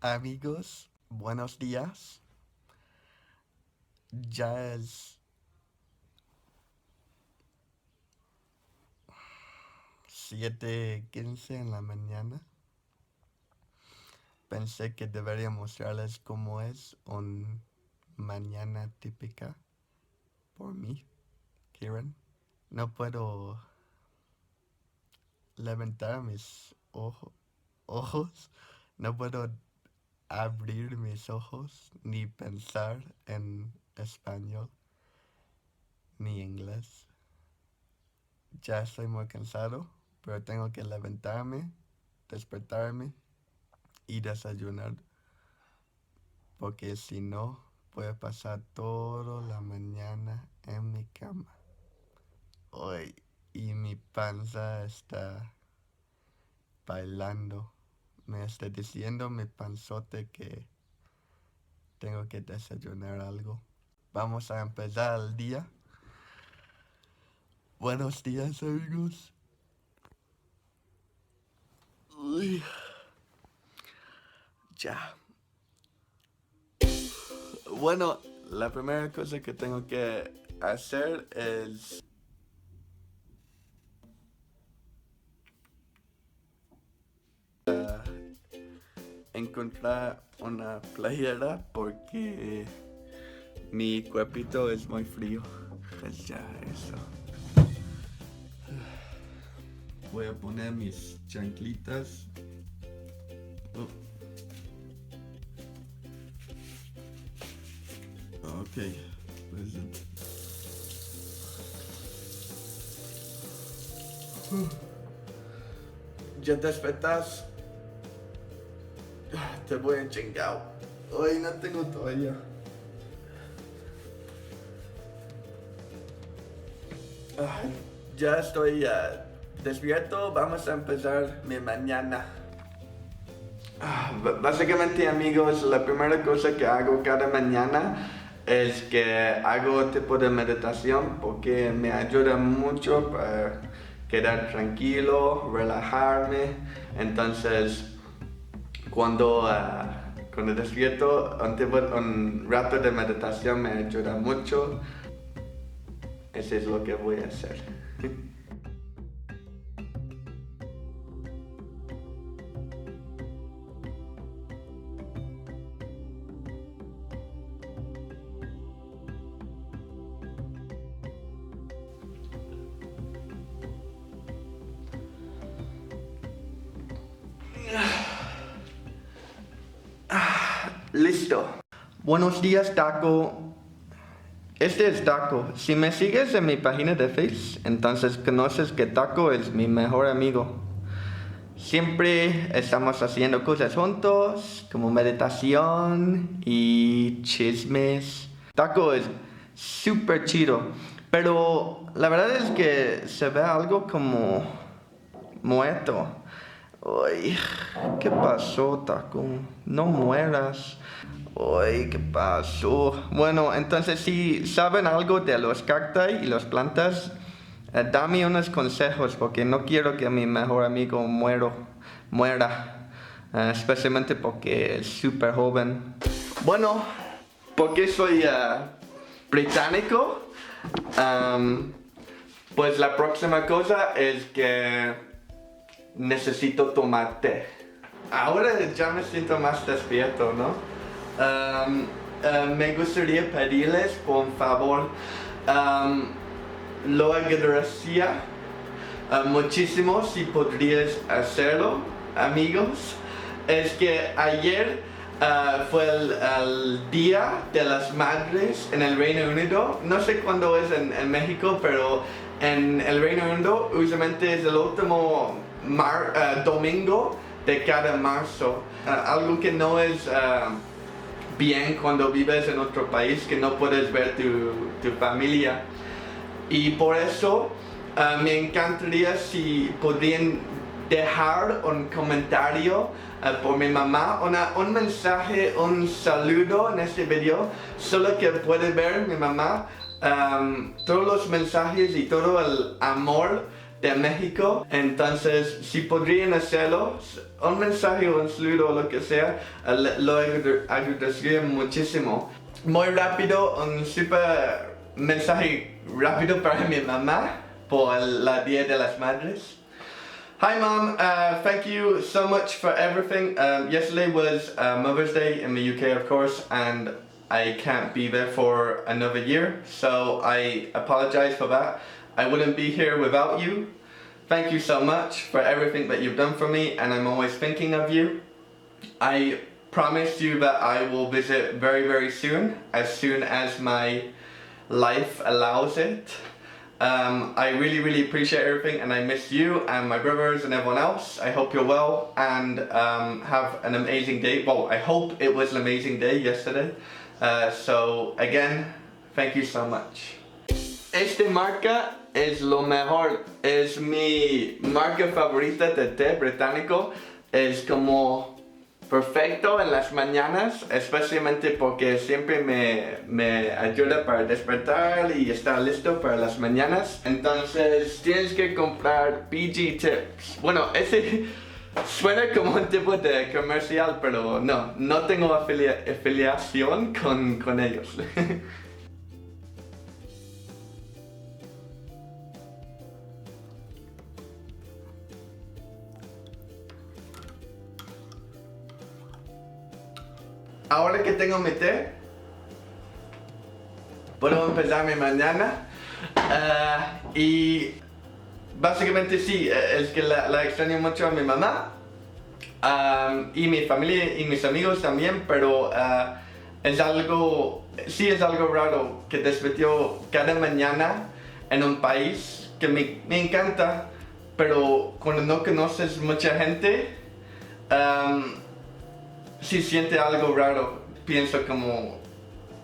Amigos, buenos días. Ya es 7:15 en la mañana. Pensé que debería mostrarles cómo es una mañana típica por mí, Kieran. No puedo levantar mis ojos. No puedo abrir mis ojos ni pensar en español ni inglés. Ya estoy muy cansado, pero tengo que levantarme, despertarme y desayunar, porque si no, voy a pasar toda la mañana en mi cama. Hoy y mi panza está bailando. Me está diciendo mi panzote que tengo que desayunar algo. Vamos a empezar el día. Buenos días, amigos. Uy, ya. Bueno, la primera cosa que tengo que hacer es encontrar una playera porque mi cuerpito es muy frío. Pues ya eso. Voy a poner mis chanclitas. Oh, ok. Pues, ya despertas. Te voy a chingar. Hoy no tengo toalla. Ya estoy despierto. Vamos a empezar mi mañana. Básicamente, amigos, la primera cosa que hago cada mañana es que hago tipo de meditación porque me ayuda mucho para quedar tranquilo, relajarme. Entonces, cuando despierto, un rato de meditación me ayuda mucho. Eso es lo que voy a hacer. Listo. Buenos días, Taco. Este es Taco. Si me sigues en mi página de Face, entonces conoces que Taco es mi mejor amigo. Siempre estamos haciendo cosas juntos, como meditación y chismes. Taco es súper chido, pero la verdad es que se ve algo como muerto. Ay, ¿qué pasó, Taco? No mueras. Ay, ¿qué pasó? Bueno, entonces si saben algo de los cacti y las plantas, dame unos consejos porque no quiero que mi mejor amigo muera, especialmente porque es súper joven. Bueno, porque soy británico, Am, pues la próxima cosa es que necesito tomar té. Ahora ya me siento más despierto, ¿no? Me gustaría pedirles, por favor, lo agradecería muchísimo si podrías hacerlo, amigos. Es que ayer fue el Día de las Madres en el Reino Unido. No sé cuándo es en México, pero en el Reino Unido usualmente es el último domingo de cada marzo. Algo que no es bien cuando vives en otro país, que no puedes ver tu familia. Y por eso me encantaría si podrían dejar un comentario por mi mamá, un mensaje, un saludo en este video, solo que puede ver mi mamá todos los mensajes y todo el amor de México. Entonces, si podrían hacerlo, un mensaje o un saludo o lo que sea, lo agradecería muchísimo. Muy rápido, un super mensaje rápido para mi mamá por la Día de las Madres. Hi Mom, thank you so much for everything. Yesterday was Mother's Day in the UK, of course, and I can't be there for another year, so I apologize for that. I wouldn't be here without you. Thank you so much for everything that you've done for me, and I'm always thinking of you. I promise you that I will visit very soon as my life allows it. I really appreciate everything, and I miss you and my brothers and everyone else. I hope you're well and have an amazing day. Well, I hope it was an amazing day yesterday. So again, thank you so much. Esta marca es lo mejor. Es mi marca favorita de té británico. Es como perfecto en las mañanas, especialmente porque siempre me ayuda para despertar y estar listo para las mañanas. Entonces tienes que comprar PG Tips. Bueno, ese suena como un tipo de comercial, pero no tengo afiliación con ellos. Ahora que tengo mi té, puedo empezar mi mañana y básicamente sí, es que la extraño mucho a mi mamá y mi familia y mis amigos también, pero es algo raro que despertó cada mañana en un país que me encanta, pero cuando no conoces mucha gente, si siente algo raro, pienso como,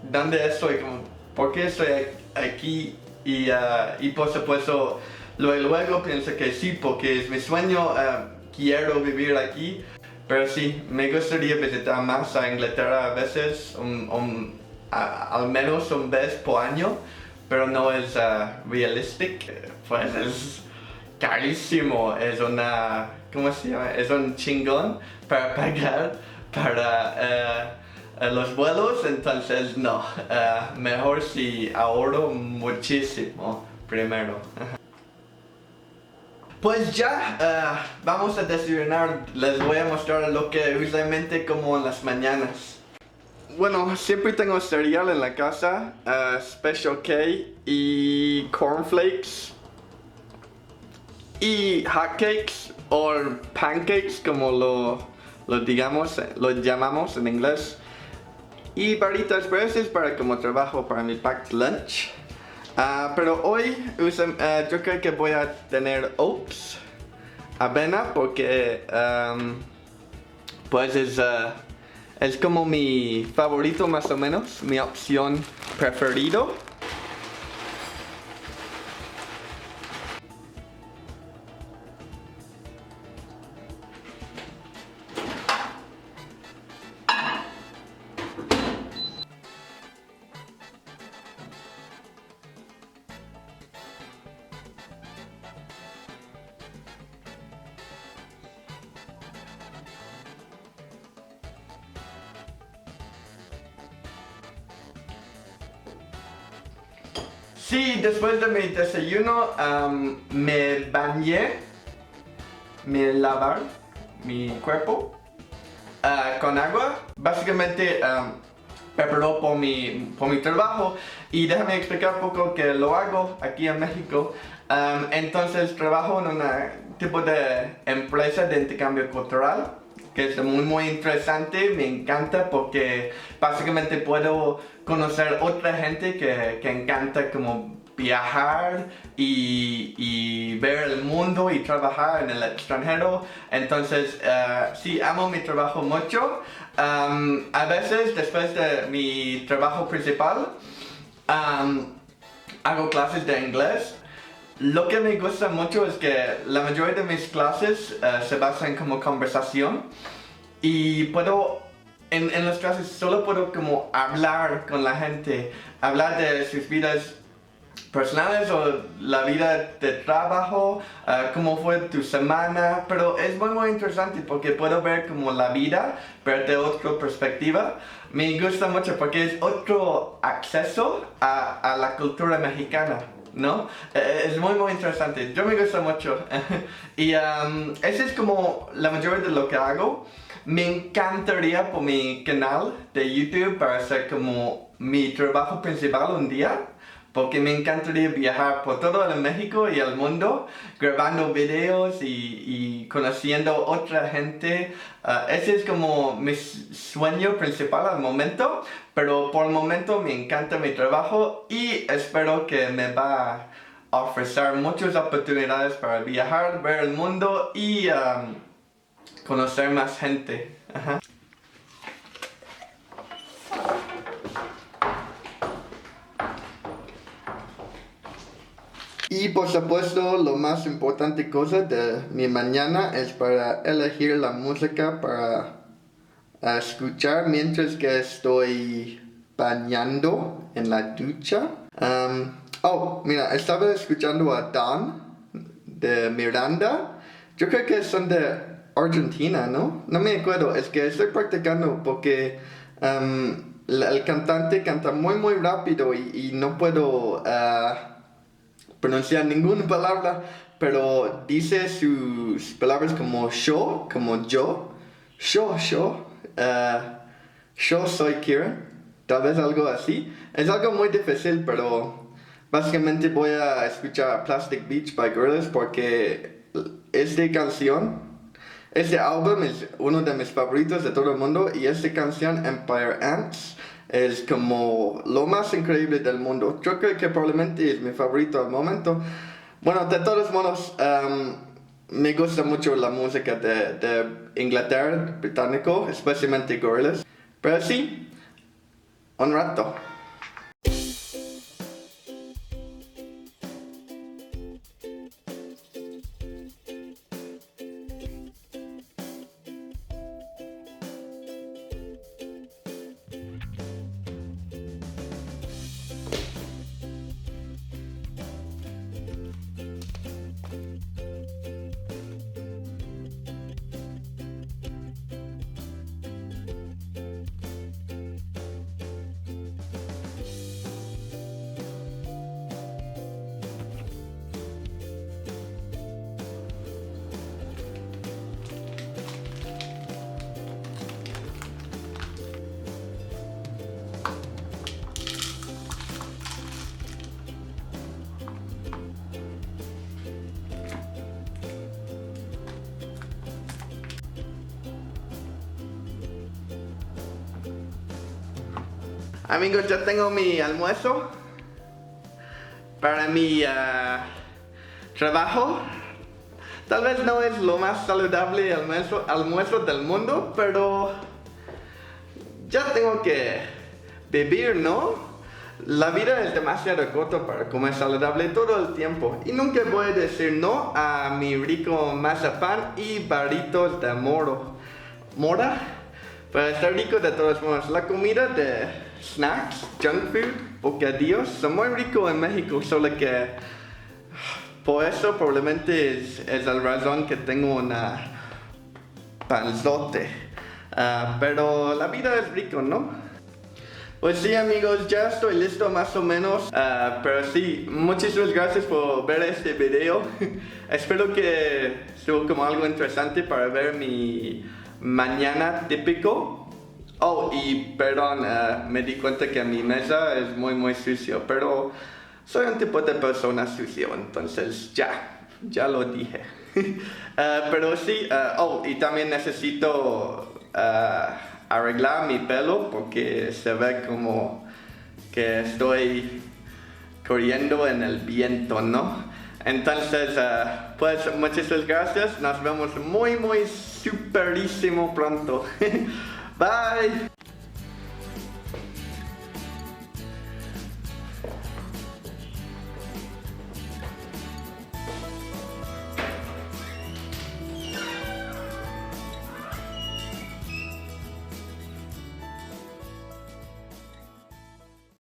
¿dónde estoy? Como, ¿por qué estoy aquí? Y por supuesto, luego pienso que sí, porque es mi sueño, quiero vivir aquí. Pero sí, me gustaría visitar más a Inglaterra a veces, al menos un vez por año, pero no es realistic, pues es carísimo, es una, ¿cómo se llama? Es un chingón para pagar para los vuelos, entonces no, mejor si ahorro muchísimo primero. Pues ya, vamos a desayunar. Les voy a mostrar lo que usualmente como en las mañanas. Bueno, siempre tengo cereal en la casa, Special K y cornflakes y hotcakes o pancakes como lo llamamos en inglés, y barritas fresas para como trabajo para mi packed lunch. Pero hoy yo creo que voy a tener oats, avena, porque pues es como mi favorito más o menos, mi opción preferido. Sí, después de mi desayuno me bañé, me lavar mi cuerpo con agua. Básicamente preparó por mi trabajo, y déjame explicar un poco que lo hago aquí en México. Entonces trabajo en un tipo de empresa de intercambio cultural, que es muy interesante, me encanta porque básicamente puedo conocer otra gente que encanta como viajar y ver el mundo y trabajar en el extranjero. Entonces sí, amo mi trabajo mucho. A veces después de mi trabajo principal hago clases de inglés. Lo que me gusta mucho es que la mayoría de mis clases se basan como conversación, y puedo, en las clases solo puedo como hablar con la gente, hablar de sus vidas personales o la vida de trabajo, cómo fue tu semana, pero es muy interesante porque puedo ver como la vida, ver de otra perspectiva. Me gusta mucho porque es otro acceso a la cultura mexicana, ¿no? Es muy interesante, yo me gusta mucho. Y ese es como la mayoría de lo que hago. Me encantaría por mi canal de YouTube para hacer como mi trabajo principal un día, porque me encantaría viajar por todo el México y el mundo grabando videos y conociendo otra gente. Ese es como mi sueño principal al momento, pero por el momento me encanta mi trabajo y espero que me va a ofrecer muchas oportunidades para viajar, ver el mundo y conocer más gente. Ajá. Y por supuesto, lo más importante cosa de mi mañana es para elegir la música para escuchar mientras que estoy bañando en la ducha. Mira, estaba escuchando a Don de Miranda. Yo creo que son de Argentina, ¿no? No me acuerdo, es que estoy practicando porque el cantante canta muy rápido y no puedo pronunciar ninguna palabra, pero dice sus palabras como yo, como yo soy Kieran, tal vez algo así. Es algo muy difícil, pero básicamente voy a escuchar Plastic Beach by Gorillaz porque esta canción, este álbum es uno de mis favoritos de todo el mundo y esta canción Empire Ants es como lo más increíble del mundo. Yo creo que probablemente es mi favorito al momento. Bueno, de todos modos, me gusta mucho la música de Inglaterra, británico, especialmente Gorillaz. Pero sí, un rato. Amigos, ya tengo mi almuerzo para mi trabajo. Tal vez no es lo más saludable almuerzo del mundo, pero ya tengo que vivir, ¿no? La vida es demasiado corta para comer saludable todo el tiempo y nunca voy a decir no a mi rico mazapán y barritos de mora. Pero está rico de todos modos. La comida de snacks, junk food, bocadillos, son muy ricos en México, solo que por eso probablemente es la razón que tengo una panzote. Pero la vida es rico, ¿no? Pues sí, amigos, ya estoy listo más o menos. Pero sí, muchísimas gracias por ver este video. Espero que estuvo como algo interesante para ver mi mañana típico. Oh, y perdón, me di cuenta que mi mesa es muy sucio, pero soy un tipo de persona sucio, entonces ya lo dije. Pero sí, y también necesito arreglar mi pelo porque se ve como que estoy corriendo en el viento, ¿no? Entonces, pues muchas gracias, nos vemos muy superísimo pronto. Bye!